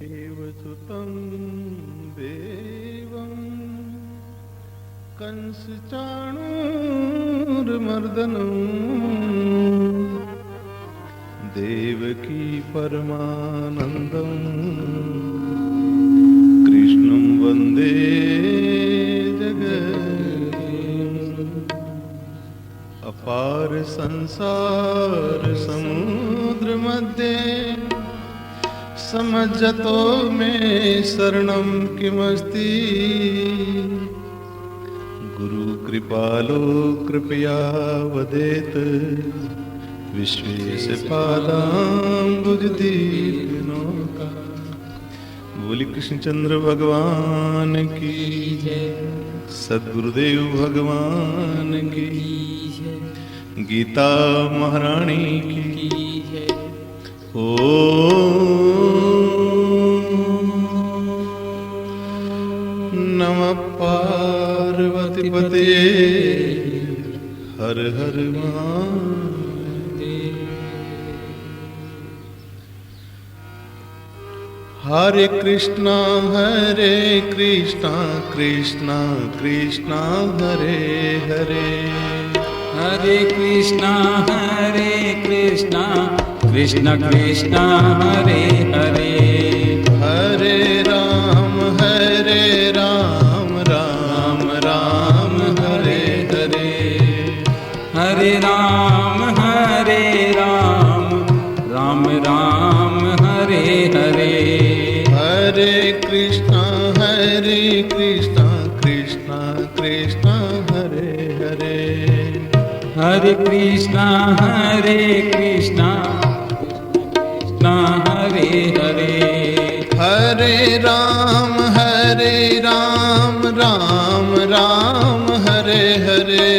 देवसुतं देवं कंसचाणूरमर्दनं देवकी परमानन्दं कृष्णं वन्दे जगद्गुरुं। अपार संसार समुद्र मध्ये समज्जतो मे शरणं किमस्ति। गुरु कृपालो कृपया वदेत विश्वेश पादाम्बुजदीर्घनौका। बोली कृष्णचंद्र भगवान की जय, सद्गुरुदेव भगवान की, गीता महारानी की जय। ओ नमः पार्वती पते हर हर महादेव। हरे कृष्णा कृष्णा कृष्णा हरे हरे, हरे कृष्णा कृष्णा कृष्णा हरे हरे, हरे राम राम राम हरे हरे, हरे राम राम राम हरे हरे, हरे कृष्णा कृष्णा कृष्णा हरे हरे, हरे कृष्णा कृष्णा हरे हरे, हरे राम राम राम हरे हरे,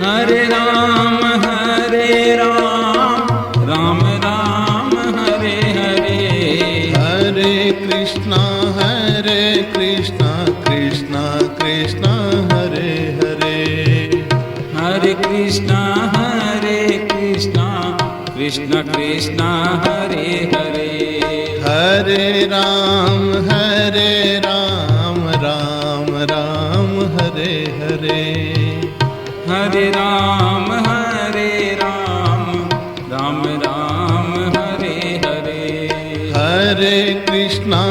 हरे राम राम राम हरे हरे, हरे कृष्णा कृष्णा कृष्णा हरे हरे, हरे कृष्णा कृष्णा हरे हरे, हरे राम राम राम हरे हरे, हरे राम राम राम हरे हरे, हरे कृष्णा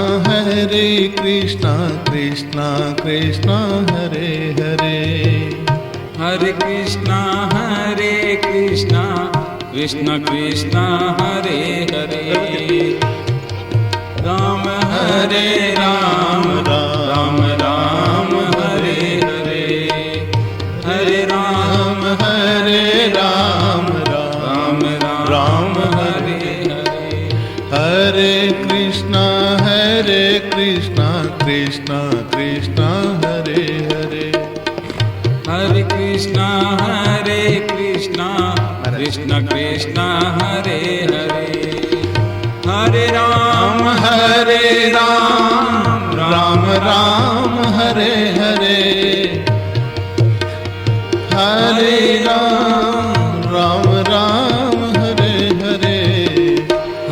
कृष्णा कृष्णा हरे हरे, हरे कृष्णा कृष्णा हरे हरे, राम हरे राम राम हरे हरे, हरे राम राम हरे हरे, हरे कृष्णा कृष्णा कृष्णा हरे हरे, हरे कृष्णा कृष्णा हरे हरे, हरे राम राम हरे हरे, हरे राम हरे हरे,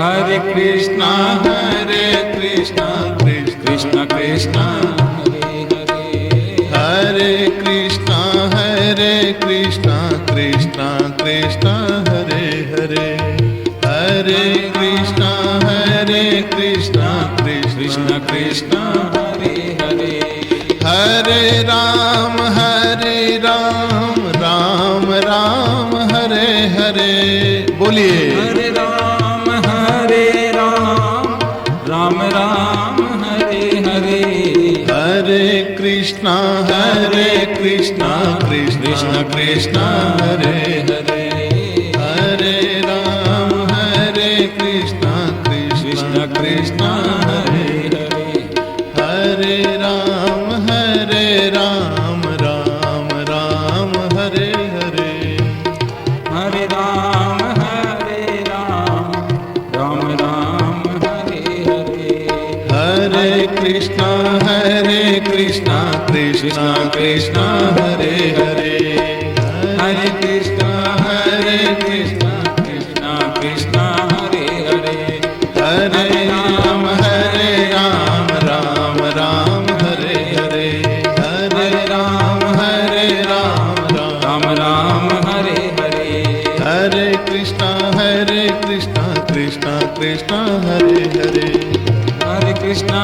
हरे कृष्णा कृष्णा कृष्णा हरे हरे, हरे कृष्णा कृष्णा हरे हरे, हरे कृष्णा कृष्णा हरे हरे, हरे राम राम हरे हरे। बोलिए हरे राम राम हरे हरे, हरे कृष्णा कृष्णा हरे हरे, हरे राम कृष्णा कृष्णा हरे हरे, हरे राम राम हरे हरे, हरे राम राम हरे हरे, हरे कृष्णा कृष्णा हरे हरे, हरे कृष्णा कृष्णा हरे हरे, हरे राम हरे कृष्णा कृष्णा कृष्णा हरे हरे हरे कृष्णा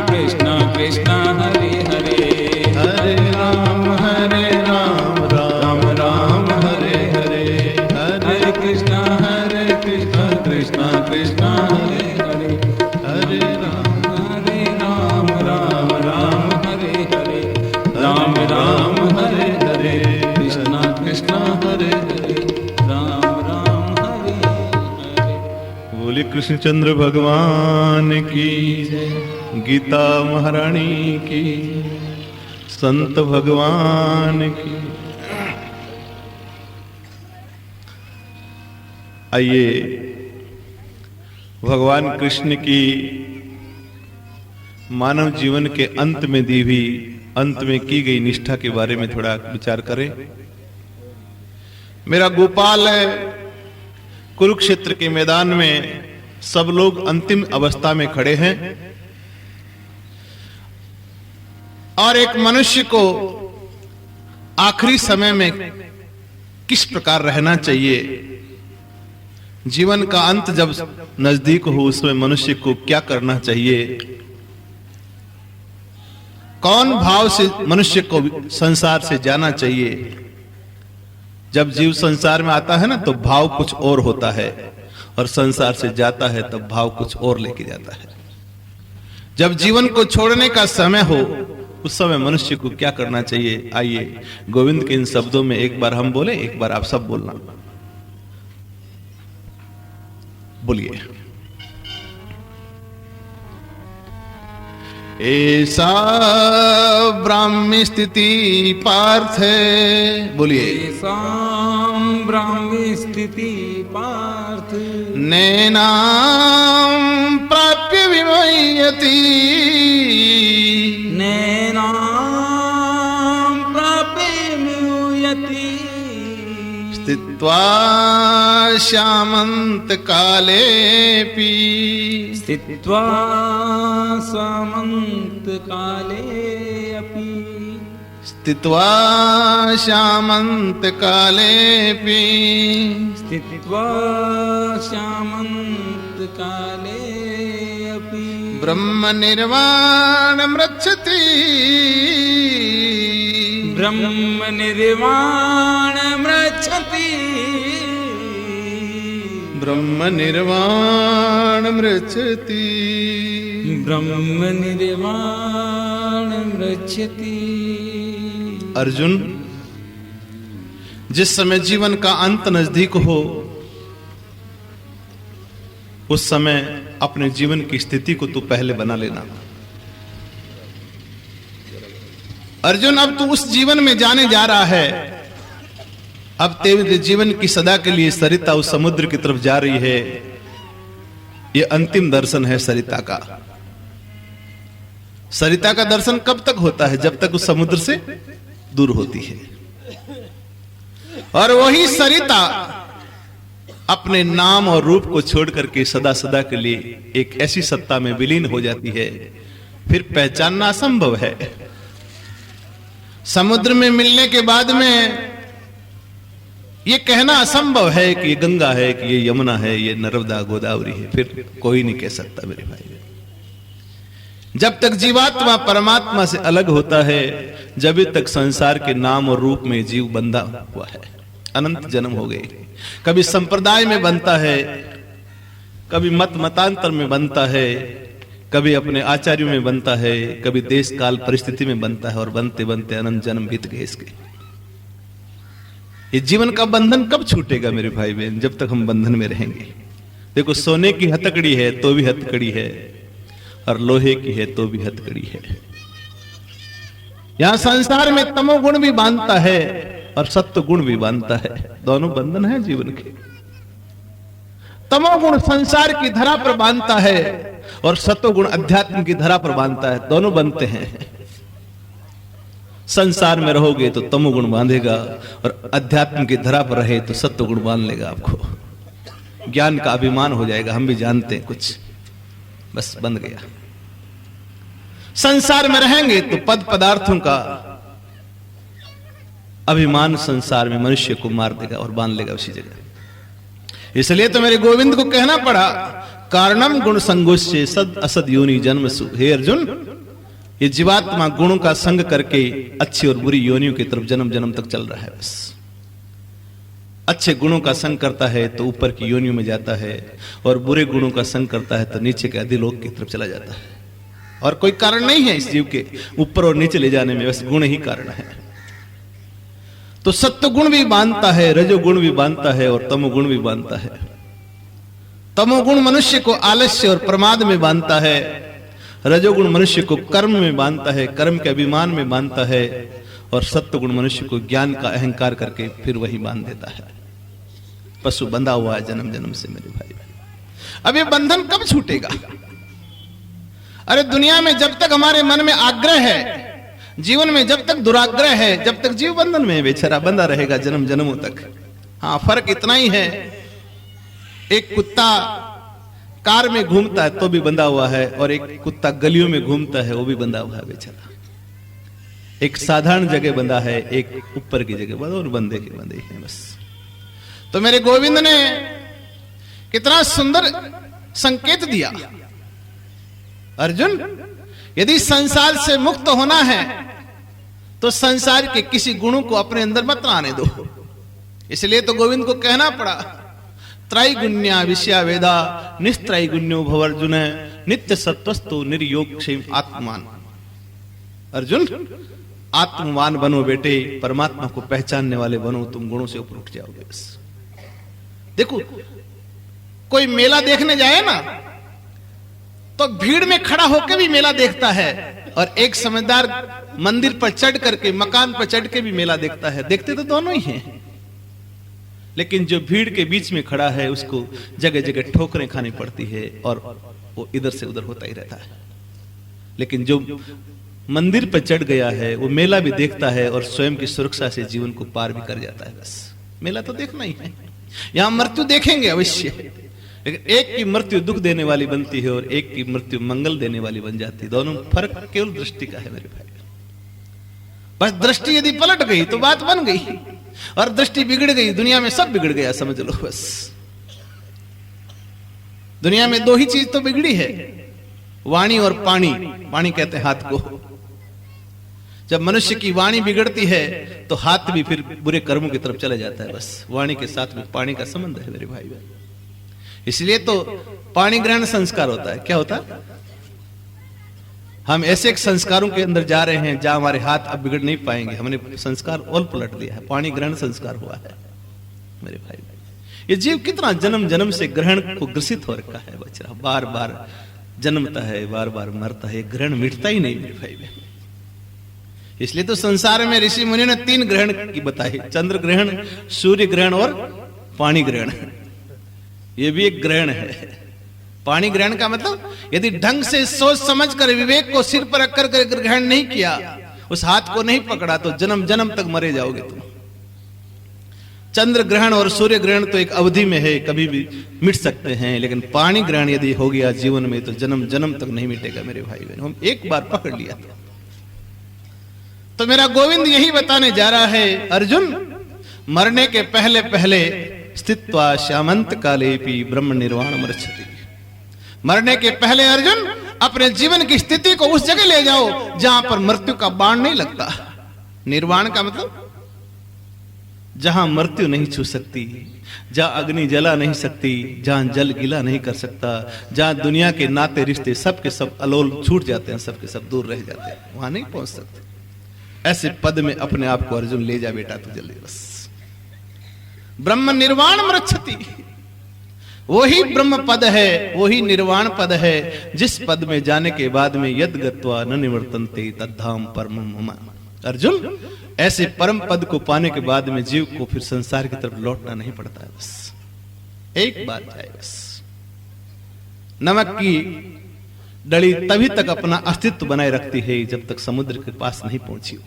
कृष्णा कृष्णा हरे हरे हरे राम राम राम हरे हरे हरे कृष्णा कृष्णा कृष्णा हरे हरे हरे राम राम हरे हरे राम हरे हरे कृष्णा कृष्णा हरे हरे राम हरे हरे। बोले कृष्णचंद्र भगवान की जय, गीता महारानी की, संत भगवान की। आइए भगवान कृष्ण की मानव जीवन के अंत में दी हुई, अंत में की गई निष्ठा के बारे में थोड़ा विचार करें। मेरा गोपाल है, कुरुक्षेत्र के मैदान में सब लोग अंतिम अवस्था में खड़े हैं और एक मनुष्य को आखिरी समय में किस प्रकार रहना चाहिए, जीवन का अंत जब नजदीक हो उसमें मनुष्य को क्या करना चाहिए, कौन भाव से मनुष्य को संसार से जाना चाहिए। जब जीव संसार में आता है ना तो भाव कुछ और होता है और संसार से जाता है तब भाव कुछ और लेके जाता है। जब जीवन को छोड़ने का समय हो उस समय मनुष्य को क्या करना चाहिए। आइए गोविंद के इन शब्दों में एक बार हम बोले, एक बार आप सब बोलना। बोलिए। ऐसा ब्राह्मी स्थिति पार्थ है, बोलिए। ऐसां ब्राह्मी स्थिति पार्थ नैनां प्राप्य विमयति, नैनां प्राप्य विमयति, स्थित्वा श्यामन्त कालेऽपि, स्थित्वा सामन्त काले अपि, स्थित्वा श्यामन्त कालेऽपि, स्थित्वा सामन्त काले अपि, ब्रह्म निर्वाणमृच्छति, ब्रह्म निर्वाणमृच्छति, ब्रह्म निर्वाणमृच्छति, ब्रह्म निर्वाणमृच्छति। अर्जुन, जिस समय जीवन का अंत नजदीक हो उस समय अपने जीवन की स्थिति को तू पहले बना लेना। अर्जुन, अब तू उस जीवन में जाने जा रहा है। अब तेरे जीवन की सदा के लिए सरिता उस समुद्र की तरफ जा रही है। यह अंतिम दर्शन है सरिता का। सरिता का दर्शन कब तक होता है? जब तक उस समुद्र से दूर होती है। और वही सरिता अपने नाम और रूप को छोड़ करके सदा सदा के लिए एक ऐसी सत्ता में विलीन हो जाती है, फिर पहचानना असंभव है। समुद्र में मिलने के बाद में ये कहना असंभव है कि ये गंगा है, कि ये यमुना है, ये नर्मदा गोदावरी है, फिर कोई नहीं कह सकता मेरे भाई। जब तक जीवात्मा परमात्मा से अलग होता है, जब तक संसार के नाम और रूप में जीव बंधा हुआ है। अनंत जन्म हो गए, कभी संप्रदाय में बनता है, कभी मत मतांतर में बनता है, कभी अपने आचार्यों में बनता है, कभी देश काल परिस्थिति में बनता है, और बनते बनते अनंत जन्म बीत गए इसके। ये जीवन का बंधन कब छूटेगा मेरे भाई बहन? जब तक हम बंधन में रहेंगे। देखो, सोने की हथकड़ी है तो भी हथकड़ी है, और लोहे की है तो भी हथकड़ी है। यहां संसार में तमोगुण भी बांधता है और सत्व गुण भी बांधता है। दोनों बंधन है जीवन के। तमोगुण संसार की धरा पर बांधता है और सत्वगुण अध्यात्म की धरा पर बांधता है। दोनों बनते हैं। संसार में रहोगे तो तमोगुण बांधेगा, और अध्यात्म की धरा पर रहे तो सत्वगुण बांध लेगा आपको। ज्ञान का अभिमान हो जाएगा, हम भी जानते हैं कुछ, बस बंध गया। संसार में रहेंगे तो पद पदार्थों का अभिमान संसार में मनुष्य को मार देगा और बांध लेगा उसी जगह। इसलिए तो मेरे गोविंद को कहना पड़ा, कारणम गुण संगोष्ठे सद असद योनि जन्म सु। हे अर्जुन, ये जीवात्मा गुणों का संग करके अच्छी और बुरी योनियों की तरफ जन्म जन्म तक चल रहा है। बस अच्छे गुणों का संग करता है तो ऊपर की योनियों में जाता है, और बुरे गुणों का संग करता है तो नीचे के अधिलोक की तरफ चला जाता है। और कोई कारण नहीं है इस जीव के ऊपर और नीचे ले जाने में, बस गुण ही कारण है। तो सत्व गुण भी बांधता है, रजोगुण भी बांधता है, और तमोगुण भी बांधता है। तमोगुण मनुष्य को आलस्य और प्रमाद में बांधता है, रजोगुण मनुष्य को कर्म में बांधता है, कर्म के अभिमान में बांधता है, और सत्वगुण मनुष्य को ज्ञान का अहंकार करके फिर वही बांध देता है। पशु बंधा हुआ है जन्म जन्म से मेरे भाई। अब ये बंधन कब छूटेगा? अरे दुनिया में जब तक हमारे मन में आग्रह है, जीवन में जब तक दुराग्रह है, जब तक जीव बंधन में बेचारा बंधा रहेगा जन्म जन्मों तक। हाँ, फर्क इतना ही है, एक कुत्ता कार में घूमता है तो भी बंधा हुआ है, और एक कुत्ता गलियों में घूमता है वो भी बंधा हुआ है बेचारा। एक साधारण जगह बंधा है, एक ऊपर की जगह बंधा, और बंधे के बंधे हैं बस। तो मेरे गोविंद ने कितना सुंदर संकेत दिया, अर्जुन यदि संसार से मुक्त होना है तो संसार के किसी गुणों को अपने अंदर मत आने दो। इसलिए तो गोविंद को कहना पड़ा, त्रैगुण्या विषया वेदा निस्त्रैगुण्यो भव अर्जुन नित्य सत्वस्तु निर्योग क्षेम आत्मान। अर्जुन, आत्मवान बनो बेटे, परमात्मा को पहचानने वाले बनो, तुम गुणों से ऊपर उठ जाओगे। बस देखो, कोई मेला देखने जाए ना तो भीड़ में खड़ा होकर भी मेला देखता है, और एक समझदार मंदिर पर चढ़ करके, मकान पर चढ़ के भी मेला देखता है। देखते तो दोनों ही हैं, लेकिन जो भीड़ के बीच में खड़ा है उसको जगह जगह ठोकरें खानी पड़ती है, और वो इधर से उधर होता ही रहता है। लेकिन जो मंदिर पर चढ़ गया है वो मेला भी देखता है, और स्वयं की सुरक्षा से जीवन को पार भी कर जाता है। बस मेला तो देखना ही है। यहां मृत्यु देखेंगे अवश्य, लेकिन एक की मृत्यु दुख देने वाली बनती है और एक की मृत्यु मंगल देने वाली बन जाती है। दोनों फर्क केवल दृष्टि का है मेरे भाई। बस दृष्टि यदि पलट गई तो बात बन गई, और दृष्टि बिगड़ गई, दुनिया में सब बिगड़ गया समझ लो। बस दुनिया में दो ही चीज तो बिगड़ी है, वाणी और पानी। पानी कहते हैं हाथ को। जब मनुष्य की वाणी बिगड़ती है तो हाथ भी फिर बुरे कर्मों की तरफ चला जाता है। बस वाणी के साथ में पानी का संबंध है मेरे भाई। इसलिए तो पानी ग्रहण संस्कार होता है। क्या होता है? हम ऐसे संस्कारों के अंदर जा रहे हैं जहां हमारे हाथ अब बिगड़ नहीं पाएंगे। हमने संस्कार ओल पलट दिया है, पानी ग्रहण संस्कार हुआ है मेरे भाई। ये जीव कितना जन्म जन्म से ग्रहण को ग्रसित हो रखा है बच्चा, बार बार जन्मता है, बार बार मरता है, ग्रहण मिटता ही नहीं मेरे भाई। इसलिए तो संसार में ऋषि मुनि ने 3 ग्रहण की बताई, चंद्र ग्रहण, सूर्य ग्रहण और पानी ग्रहण। ये भी एक ग्रहण है। पानी ग्रहण का मतलब यदि ढंग से सोच समझ कर विवेक को सिर पर रखकर ग्रहण नहीं किया, उस हाथ को नहीं पकड़ा, तो जन्म जन्म तक मरे जाओगे तुम। चंद्र ग्रहण और सूर्य ग्रहण तो एक अवधि में है, कभी भी मिट सकते हैं, लेकिन पानी ग्रहण यदि हो गया जीवन में तो जन्म जन्म तक नहीं मिटेगा मेरे भाई बहन। हम एक बार पकड़ लिया तो मेरा गोविंद यही बताने जा रहा है, अर्जुन मरने के पहले पहले स्थित्वा श्यामंत कालेपि ब्रह्म निर्वाण मृच्छति। मरने के पहले अर्जुन अपने जीवन की स्थिति को उस जगह ले जाओ जहां पर मृत्यु का बाण नहीं लगता। निर्वाण का मतलब जहां मृत्यु नहीं छू सकती, जहां अग्नि जला नहीं सकती, जहां जल गीला नहीं कर सकता, जहां दुनिया के नाते रिश्ते सब के सब अलोल छूट जाते हैं, सब के सब दूर रह जाते हैं, वहां नहीं पहुंच सकते। ऐसे पद में अपने आप को अर्जुन ले जा बेटा तू जल्दी। बस ब्रह्म निर्वाण मृच्छति, वही ब्रह्म पद है, वही निर्वाण पद है, जिस पद में जाने के बाद में यद गत्वा न निवर्तन्ते तद्धाम परमं मम। अर्जुन ऐसे परम पद को पाने के बाद में जीव को फिर संसार की तरफ लौटना नहीं पड़ता है। बस एक बार जाए। बस नमक की डली तभी तक अपना अस्तित्व बनाए रखती है जब तक समुद्र के पास नहीं पहुंची।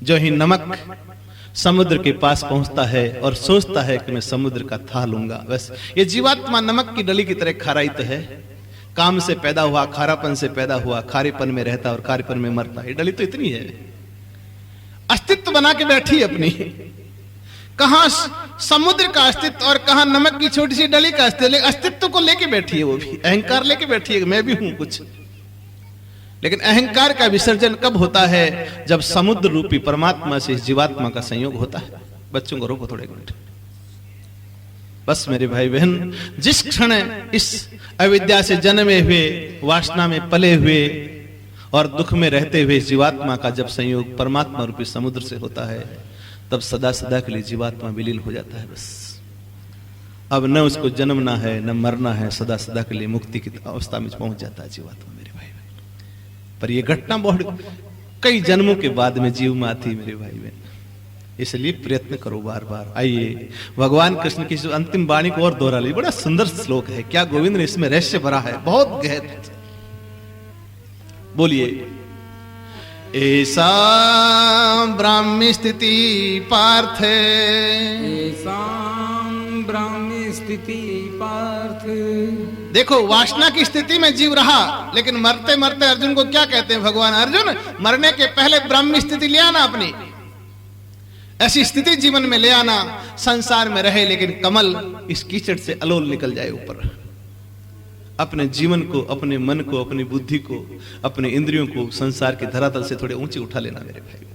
जो ही नमक समुद्र के पास पहुंचता है और सोचता है कि मैं समुद्र का था लूंगा, बस ये जीवात्मा नमक की डली की तरह खाराई तो है। काम से पैदा हुआ, खारापन से पैदा हुआ, खारेपन में रहता और खारेपन में मरता। ये डली तो इतनी है, अस्तित्व बना के बैठी अपनी कहां समुद्र का अस्तित्व और कहां नमक की छोटी सी डली का अस्तित्व। अस्तित्व को लेके बैठी है, वो भी अहंकार लेके बैठी है, मैं भी हूं कुछ। लेकिन अहंकार का विसर्जन कब होता है? जब समुद्र रूपी परमात्मा से इस जीवात्मा का संयोग होता है। बच्चों को रोको थोड़े मिनट। बस मेरे भाई बहन, जिस क्षण इस अविद्या से जन्मे हुए, वासना में पले हुए और दुख में रहते हुए जीवात्मा का जब संयोग परमात्मा रूपी समुद्र से होता है, तब सदा सदा के लिए जीवात्मा विलीन हो जाता है। बस अब न उसको जन्मना है न मरना है, सदा सदा के लिए मुक्ति की अवस्था में पहुंच जाता है जीवात्मा मेरे भाई बहन। पर यह घटना बहुत कई जन्मों के बाद में जीव में आती मेरे भाई बहन। इसलिए प्रयत्न करो बार बार। आइए भगवान कृष्ण की अंतिम वाणी को और दोहरा ली। बड़ा सुंदर श्लोक है, क्या गोविंद ने इसमें रहस्य भरा है, बहुत गहर। बोलिए, ऐसा ब्राह्मी स्थिति पार्थ, ऐसां ब्राह्मी स्थिति पार्थ। देखो वासना की स्थिति में जीव रहा, लेकिन मरते मरते अर्जुन को क्या कहते हैं भगवान? अर्जुन, मरने के पहले ब्राह्मी स्थिति ले आना, अपनी ऐसी स्थिति जीवन में ले आना, संसार में रहे लेकिन कमल इस कीचड़ से अलोल निकल जाए ऊपर। अपने जीवन को, अपने मन को, अपनी बुद्धि को, अपने इंद्रियों को संसार के धरातल से थोड़े ऊंचे उठा लेना मेरे भाई।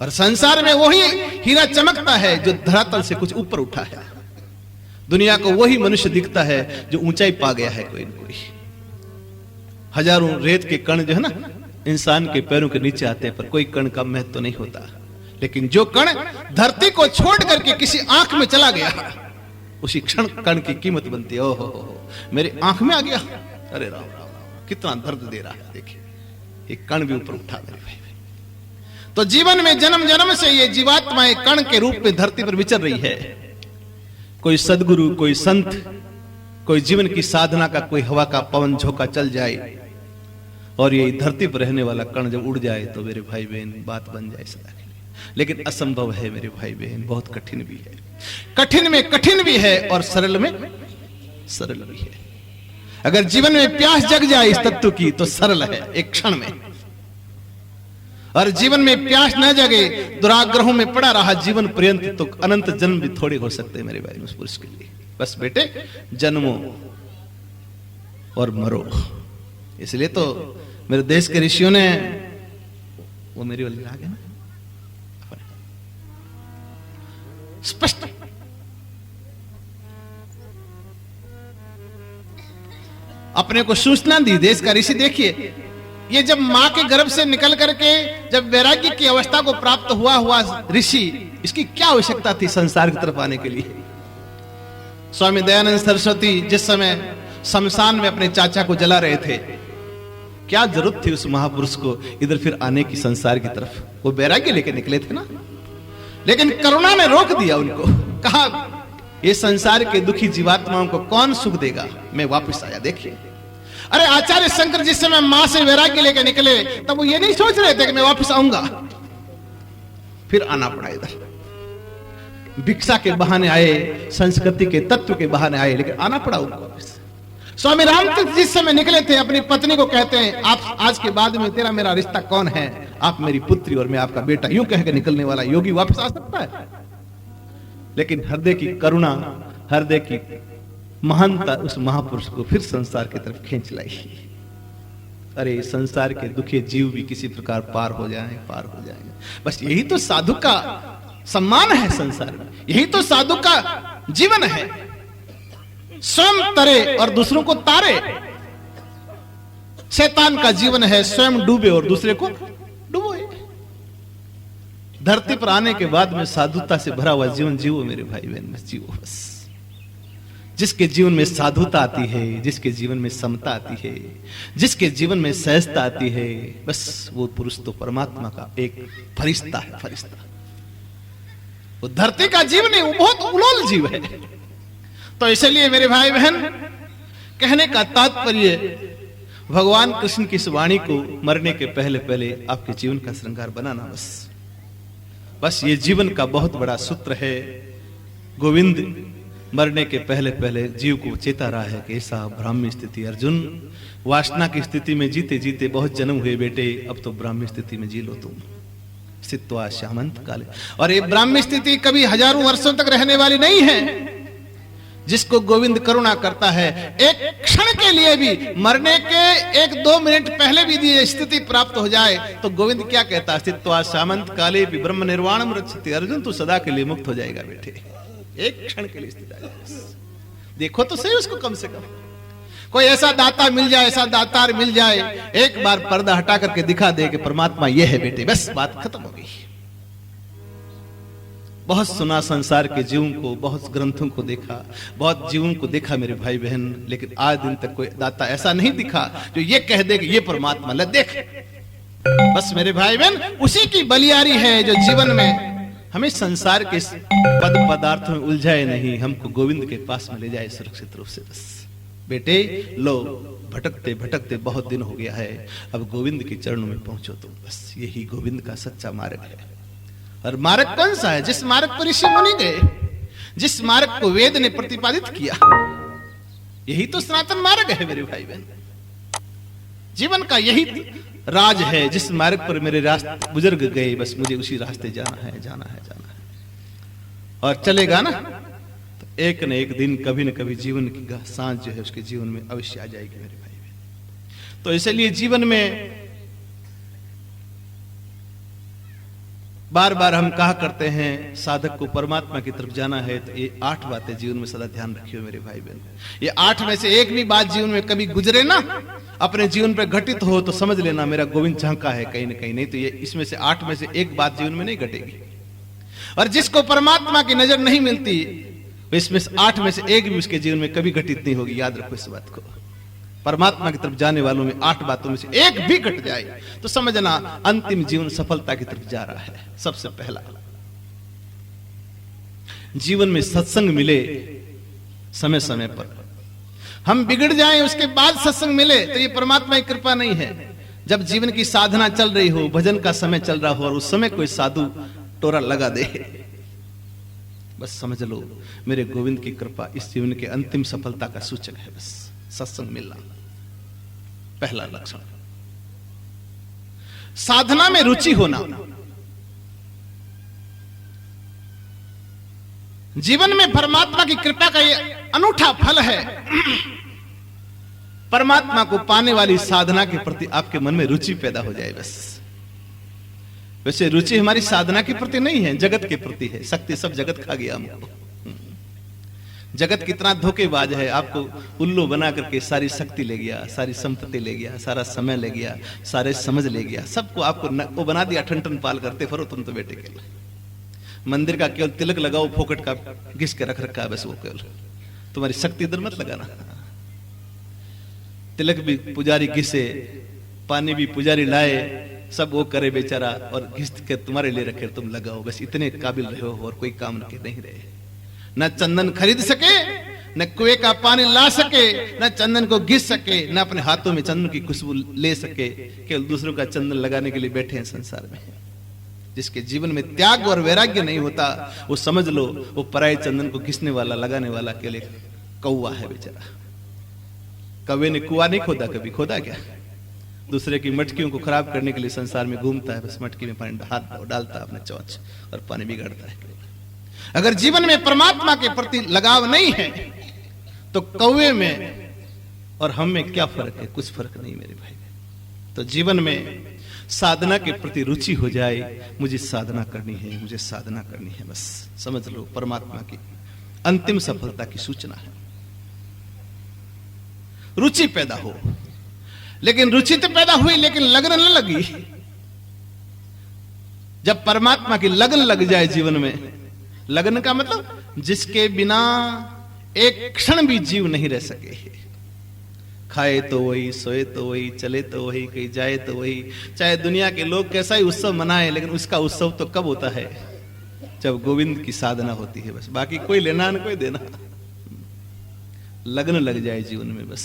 और संसार में वही हीरा चमकता है जो धरातल से कुछ ऊपर उठा है। दुनिया को वही मनुष्य दिखता है जो ऊंचाई पा गया है कोई न कोई। हजारों रेत के कण जो है ना, इंसान के पैरों के नीचे आते हैं, पर कोई कण का महत्व तो नहीं होता। लेकिन जो कण धरती को छोड़ करके किसी आंख में चला गया, उसी क्षण कण की कीमत बनती है। ओहो, मेरे आंख में आ गया, अरे राम राम राम, कितना दर्द दे रहा है। देखिए, एक कण भी ऊपर उठा मेरे भाई। तो जीवन में जन्म जन्म से ये जीवात्मा एक कण के रूप में धरती पर विचर रही है। कोई सदगुरु, कोई संत, कोई जीवन की साधना का कोई हवा का पवन झोंका चल जाए और ये धरती पर रहने वाला कण जब उड़ जाए तो मेरे भाई बहन बात बन जाए सदा के लिए। लेकिन असंभव है मेरे भाई बहन, बहुत कठिन भी है। कठिन में कठिन भी है और सरल में सरल भी है। अगर जीवन में प्यास जग जाए इस तत्व की तो सरल है एक क्षण में, और जीवन में प्यास न जगे, दुराग्रहों में पड़ा रहा जीवन पर्यंत, तो अनंत जन्म भी थोड़े हो सकते हैं मेरे भाई उस पुरुष के लिए। बस बेटे, जन्मो और मरो। इसलिए तो मेरे देश के ऋषियों ने, वो मेरी वाली राग है ना, स्पष्ट अपने को सूचना दी। देश का ऋषि देखिए, ये जब मां के गर्भ से निकल करके जब वैराग्य की अवस्था को प्राप्त हुआ ऋषि, इसकी क्या आवश्यकता थी संसार की तरफ आने के लिए? स्वामी दयानंद सरस्वती जिस समय शमशान में अपने चाचा को जला रहे थे, क्या जरूरत थी उस महापुरुष को इधर फिर आने की संसार की तरफ? वो वैराग्य लेके निकले थे ना। लेकिन करुणा ने रोक दिया उनको, कहा ये संसार के दुखी जीवात्माओं को कौन सुख देगा, मैं वापस आया। देखिए, अरे आचार्य शंकर जिस समय मां से वैराग्य लेकर निकले, तब वो ये नहीं सोच रहे थे कि मैं वापस आऊंगा। फिर आना पड़ा इधर, भिक्षा के बहाने आए, संस्कृति के तत्व के बहाने आए, लेकिन आना पड़ा उनको वापस। स्वामी रामतीर्थ जिस समय निकले थे, अपनी पत्नी को कहते हैं, आप आज के बाद में तेरा मेरा रिश्ता कौन है? आप मेरी पुत्री और मैं आपका बेटा। यूं कहकर निकलने वाला योगी वापस आ सकता है? लेकिन हृदय की करुणा, हृदय की महानता उस महापुरुष को फिर संसार की तरफ खींच लाई। अरे संसार के दुखी जीव भी किसी प्रकार पार हो जाएं, पार हो जाएंगे। बस यही तो साधु का सम्मान है संसार में, यही तो साधु का जीवन है। स्वयं तरे और दूसरों को तारे। शैतान का जीवन है स्वयं डूबे और दूसरे को डुबोए। धरती पर आने के बाद में साधुता से भरा हुआ जीवन जीवो मेरे भाई बहन, बस जीवो। बस जिसके जीवन में साधुता आती है, जिसके जीवन में समता आती है, जिसके जीवन में सहजता आती है, बस वो पुरुष तो परमात्मा का एक फरिश्ता है, फरिश्ता। वो धरती का जीव नहीं, वो बहुत उलोल जीव है। तो इसलिए मेरे भाई बहन, कहने का तात्पर्य भगवान कृष्ण की इस वाणी को मरने के पहले पहले आपके जीवन का श्रृंगार बनाना। बस ये जीवन का बहुत बड़ा सूत्र है। गोविंद मरने के पहले पहले जीव को चेता रहा है कि ऐसा ब्राह्मी स्थिति, अर्जुन वासना की स्थिति में जीते जीते बहुत जन्म हुए बेटे, अब तो ब्राह्मी स्थिति में जी लो तुम। स्थित्वा श्यामंत काले। और ये ब्राह्मी स्थिति कभी हजारों वर्षों तक रहने वाली नहीं है। जिसको गोविंद करुणा करता है, एक क्षण के लिए भी, मरने के 1-2 मिनट पहले भी ये स्थिति प्राप्त हो जाए तो गोविंद क्या कहता है? स्थित्वा श्यामंत काले भी ब्रह्म निर्वाणम रक्षति। अर्जुन तू सदा के लिए मुक्त हो जाएगा बेटे, एक क्षण के लिए स्थिति आ जाए। देखो तो सही उसको, कम से कम कोई ऐसा दाता मिल जाए, ऐसा दातार मिल जाए, एक बार पर्दा हटा करके दिखा दे कि परमात्मा ये है बेटे, बस बात खत्म हो गई। बहुत सुना संसार के जीवों को, बहुत ग्रंथों को देखा, बहुत जीवों को देखा मेरे भाई बहन, लेकिन आज दिन तक कोई दाता ऐसा नहीं दिखा जो ये कह दे कि ये परमात्मा, ले देख। बस मेरे भाई बहन, उसी की बलियारी है जो जीवन में हमें संसार के पद पदार्थों में उलझाए नहीं, हमको गोविंद के पास में ले जाए सुरक्षित रूप से। बस बेटे लो, भटकते भटकते बहुत दिन हो गया है, अब गोविंद के चरणों में पहुंचो तुम। बस यही गोविंद का सच्चा मार्ग है। और मार्ग कौन सा है? जिस मार्ग पर ऋषि मुनि गए, जिस मार्ग को वेद ने प्रतिपादित किया, यही तो सनातन मार्ग है मेरे भाई बहन। जीवन का यही राज है, जिस मार्ग पर मेरे रास्ते बुजुर्ग गए, बस मुझे उसी रास्ते जाना है, जाना है, जाना है। और चलेगा ना तो एक न एक दिन, कभी न कभी जीवन की सांझ जो है उसके जीवन में अवश्य आ जाएगी मेरे भाई बहन। तो इसलिए जीवन में बार बार हम कहा करते हैं, साधक को परमात्मा की तरफ जाना है तो ये 8 बातें जीवन में सदा ध्यान रखियो मेरे भाई बहन। ये 8 में से एक भी बात जीवन में कभी गुजरे ना, अपने जीवन पे घटित हो तो समझ लेना मेरा गोविंद झांका है कहीं ना कहीं, नहीं तो ये इसमें से 8 में से एक बात जीवन में नहीं घटेगी। और जिसको परमात्मा की नजर नहीं मिलती, इसमें से 8 में से एक भी उसके जीवन में कभी घटित नहीं होगी। याद रखो इस बात को। परमात्मा की तरफ जाने वालों में 8 बातों में से एक भी घट जाए तो समझना अंतिम जीवन सफलता की तरफ जा रहा है। सबसे पहला, जीवन में सत्संग मिले समय समय पर। हम बिगड़ जाएं उसके बाद सत्संग मिले तो ये परमात्मा की कृपा नहीं है। जब जीवन की साधना चल रही हो, भजन का समय चल रहा हो और उस समय कोई साधु टोरा लगा दे, बस समझ लो मेरे गोविंद की कृपा इस जीवन के अंतिम सफलता का सूचक है। बस सत्संग मिलना पहला लक्षण। साधना में रुचि होना, जीवन में परमात्मा की कृपा का यह अनूठा फल है। परमात्मा को पाने वाली साधना के प्रति आपके मन में रुचि पैदा हो जाए। बस वैसे रुचि हमारी साधना के प्रति नहीं है, जगत के प्रति है। शक्ति सब जगत खा गया हमको। जगत कितना धोखेबाज है, आपको उल्लू बना करके सारी शक्ति ले गया, सारी संपत्ति ले गया, सारा समय ले गया, सारे समझ ले गया, सबको आपको वो बना दिया ठन पाल करते फिरो तुम तो बेटे के लिए। मंदिर का केवल तिलक लगाओ, फोकट का घिस के रख रखा है बस, वो केवल तुम्हारी शक्ति इधर मत लगाना। तिलक भी पुजारी घिसे, पानी भी पुजारी लाए, सब वो करे बेचारा, और घिस के तुम्हारे लिए रखे, तुम लगाओ। बस इतने काबिल रहे हो और कोई काम के नहीं रहे। न चंदन खरीद सके, न कुएं का पानी ला सके, न चंदन को घिस सके, न अपने हाथों में चंदन की खुशबू ले सके, केवल दूसरों का चंदन लगाने के लिए बैठे हैं संसार में। जिसके जीवन में त्याग और वैराग्य नहीं होता, वो समझ लो वो पराये चंदन को घिसने वाला, लगाने वाला के लिए कौवा है बेचारा। कौवे ने कुआं नहीं खोदा, कभी खोदा क्या? दूसरे की मटकियों को खराब करने के लिए संसार में घूमता है, बस मटकी में पानी हाथ डालता है अपने चौच और पानी बिगाड़ता है। अगर जीवन में परमात्मा के प्रति लगाव नहीं है तो कौवे में और हम में क्या फर्क है? कुछ फर्क नहीं मेरे भाई। तो जीवन में साधना के प्रति रुचि हो जाए, मुझे साधना करनी है, मुझे साधना करनी है, बस समझ लो परमात्मा की अंतिम सफलता की सूचना है। रुचि पैदा हो, लेकिन रुचि तो पैदा हुई लेकिन लगन न लगी। जब परमात्मा की लगन लग जाए जीवन में, लगन का मतलब जिसके बिना एक क्षण भी जीव नहीं रह सके। खाए तो वही, सोए तो वही, चले तो वही, कहीं जाए तो वही। चाहे दुनिया के लोग कैसा ही उत्सव मनाए, लेकिन उसका उत्सव तो कब होता है? जब गोविंद की साधना होती है। बस बाकी कोई लेना न कोई देना। लगन लग जाए जीवन में। बस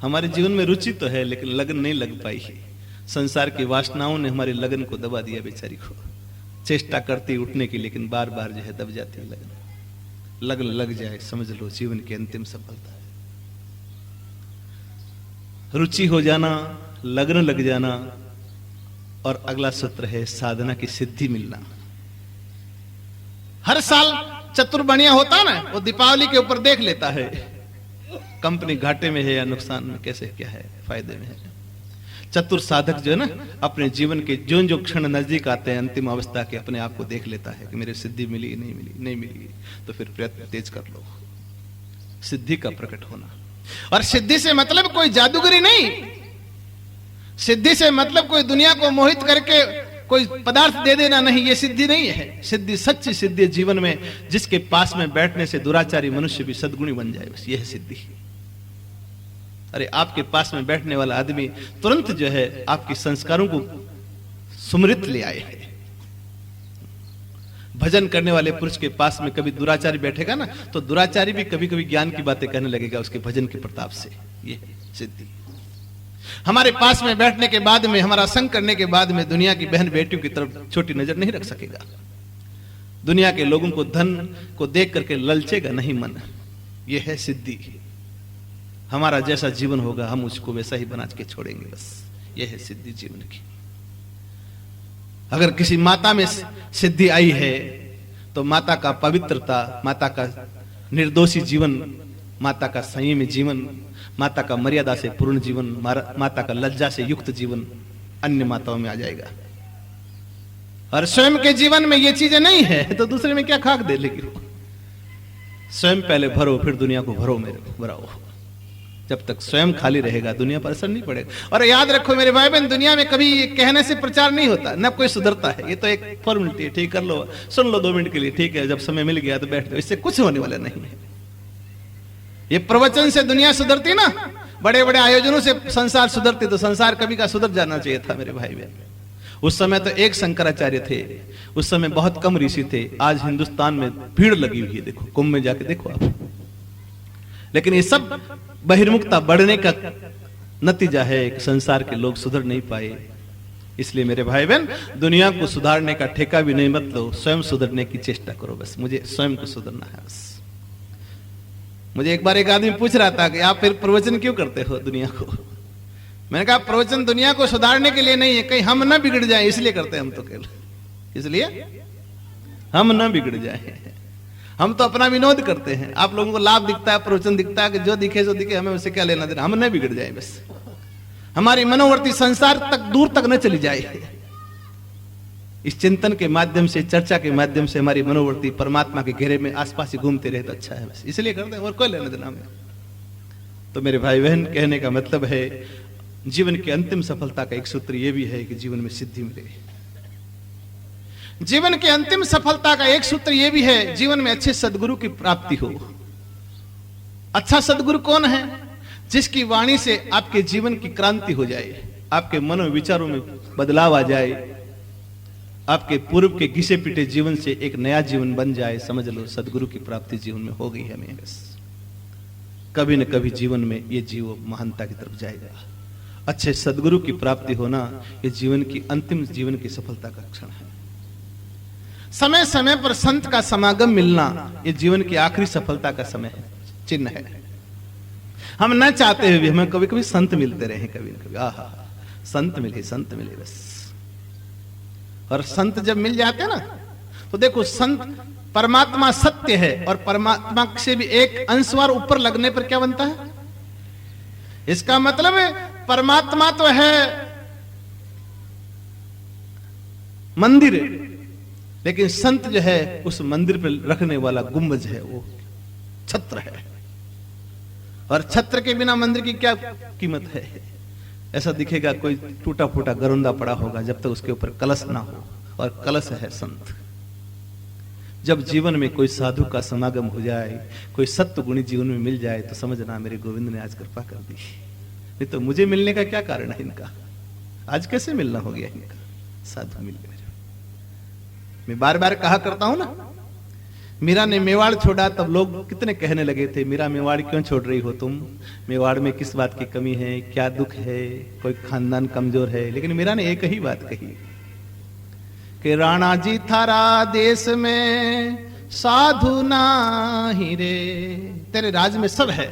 हमारे जीवन में रुचि तो है लेकिन लगन नहीं लग पाई है। संसार की वासनाओं ने हमारी लगन को दबा दिया बेचारी को। चेष्टा करती उठने की, लेकिन बार बार जो है दब जाती है लगन। लगन लग जाए, समझ लो जीवन की अंतिम सफलता है। रुचि हो जाना, लगन लग जाना, और अगला सूत्र है साधना की सिद्धि मिलना। हर साल चतुर्बणिया होता है ना, वो दीपावली के ऊपर देख लेता है कंपनी घाटे में है या नुकसान में, कैसे क्या है, फायदे में है। चतुर साधक जो है ना, अपने जीवन के जो जो क्षण नजदीक आते हैं अंतिम अवस्था के, अपने आप को देख लेता है कि मेरी सिद्धि मिली नहीं मिली, नहीं मिली तो फिर प्रयत्न तेज कर लो, सिद्धि का प्रकट होना। और सिद्धि से मतलब कोई जादूगरी नहीं, सिद्धि से मतलब कोई दुनिया को मोहित करके कोई पदार्थ दे देना नहीं, ये सिद्धि नहीं है। सिद्धि सच्ची सिद्धि जीवन में, जिसके पास में बैठने से दुराचारी मनुष्य भी सद्गुणी बन जाए, बस यह है सिद्धि। अरे आपके पास में बैठने वाला आदमी तुरंत जो है आपके संस्कारों को सुमृत ले आए है। भजन करने वाले पुरुष के पास में कभी दुराचारी बैठेगा ना, तो दुराचारी भी कभी कभी ज्ञान की बातें कहने लगेगा उसके भजन के प्रताप से। ये सिद्धि। हमारे पास में बैठने के बाद में, हमारा संग करने के बाद में दुनिया की बहन बेटियों की तरफ छोटी नजर नहीं रख सकेगा, दुनिया के लोगों को धन को देख करके ललचेगा नहीं मन। यह है सिद्धि। हमारा जैसा जीवन होगा हम उसको वैसा ही बना के छोड़ेंगे, बस यह है सिद्धि जीवन की। अगर किसी माता में सिद्धि आई है तो माता का पवित्रता, माता का निर्दोषी जीवन, माता का संयमी जीवन, माता का मर्यादा से पूर्ण जीवन, माता का लज्जा से युक्त जीवन अन्य माताओं में आ जाएगा। और स्वयं के जीवन में ये चीजें नहीं है तो दूसरे में क्या खाक दे लेगी। स्वयं पहले भरो फिर दुनिया को भरो, मेरे भराओ। जब तक स्वयं खाली रहेगा दुनिया पर असर नहीं पड़ेगा। और याद रखो मेरे भाई बहन, दुनिया में कभी ये कहने से प्रचार नहीं होता, न कोई सुधरता है। ये तो एक फॉर्मेलिटी है, ठीक कर लो, सुन लो 2 मिनट के लिए, ठीक है, जब समय मिल गया तो बैठ जाओ, इससे कुछ होने वाला नहीं है। ये प्रवचन से दुनिया सुधरती ना, बड़े बड़े आयोजनों से संसार सुधरती, तो संसार कभी का सुधर जाना चाहिए था मेरे भाई बहन। उस समय तो एक शंकराचार्य थे, उस समय बहुत कम ऋषि थे। आज हिंदुस्तान में भीड़ लगी हुई है, देखो कुंभ में जाके देखो आप। लेकिन ये सब बहिर्मुखता बढ़ने का नतीजा है कि संसार के लोग सुधर नहीं पाए। इसलिए मेरे भाई बहन, दुनिया को सुधारने का ठेका भी नहीं मत लो, स्वयं सुधरने की चेष्टा करो। बस मुझे स्वयं को सुधरना है। बस मुझे एक बार एक आदमी पूछ रहा था कि आप फिर प्रवचन क्यों करते हो दुनिया को। मैंने कहा प्रवचन दुनिया को सुधारने के लिए नहीं है, कहीं हम ना बिगड़ जाएं इसलिए करते हैं हम तो केवल, इसलिए हम ना बिगड़ जाएं। हम तो अपना विनोद करते हैं। आप लोगों को लाभ दिखता है, प्रवचन दिखता है कि जो दिखे सो दिखे, हमें उससे क्या लेना देना, हम न बिगड़ जाए, बस हमारी मनोवर्ती संसार तक दूर तक न चली जाए। इस चिंतन के माध्यम से, चर्चा के माध्यम से हमारी मनोवर्ती परमात्मा के घेरे में आसपास ही घूमते रहे तो अच्छा है, बस इसलिए करते हैं, और कोई लेना देना हमें। तो मेरे भाई बहन, कहने का मतलब है जीवन की अंतिम सफलता का एक सूत्र यह भी है कि जीवन में सिद्धि मिले। जीवन की अंतिम सफलता का एक सूत्र यह भी है, जीवन में अच्छे सदगुरु की प्राप्ति हो। अच्छा सदगुरु कौन है? जिसकी वाणी से आपके जीवन की क्रांति हो जाए, आपके मनोविचारों में बदलाव आ जाए, आपके पूर्व के घिसे पिटे जीवन से एक नया जीवन बन जाए। समझ लो सदगुरु की प्राप्ति जीवन में हो गई है हमें। बस कभी न कभी जीवन में ये जीव महानता की तरफ जाएगा। अच्छे सदगुरु की प्राप्ति होना ये जीवन की अंतिम, जीवन की सफलता का क्षण है। समय समय पर संत का समागम मिलना ये जीवन की आखिरी सफलता का समय है, चिन्ह है। हम न चाहते हुए भी हमें कभी कभी संत मिलते रहे, कभी न कभी आहा संत मिले, संत मिले बस। और संत जब मिल जाते हैं ना, तो देखो संत, परमात्मा सत्य है और परमात्मा से भी एक अंशवार ऊपर लगने पर क्या बनता है? इसका मतलब है परमात्मा तो है मंदिर, लेकिन संत जो है उस मंदिर पर रखने वाला गुंबज है, वो छत्र है। और छत्र के बिना मंदिर की क्या कीमत है? ऐसा दिखेगा कोई टूटा फूटा गरुंदा पड़ा होगा जब तक उसके ऊपर कलश ना हो, और कलश है संत। जब जीवन में कोई साधु का समागम हो जाए, कोई सत्य गुणी जीवन में मिल जाए, तो समझना मेरे गोविंद ने आज कृपा कर दी। नहीं तो मुझे मिलने का क्या कारण है इनका? आज कैसे मिलना हो गया इनका? साधु मिल गए। मैं बार बार कहा करता हूं ना, मीरा ने मेवाड़ छोड़ा तब लोग कितने कहने लगे थे, मीरा मेवाड़ क्यों छोड़ रही हो तुम? मेवाड़ में किस बात की कमी है, क्या दुख है, कोई खानदान कमजोर है? लेकिन मीरा ने एक ही बात कही कि राणा जी थारा देश में साधु नाही रे। तेरे राज्य में सब है,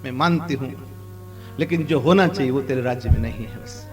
मैं मानती हूं, लेकिन जो होना चाहिए वो तेरे राज्य में नहीं है। बस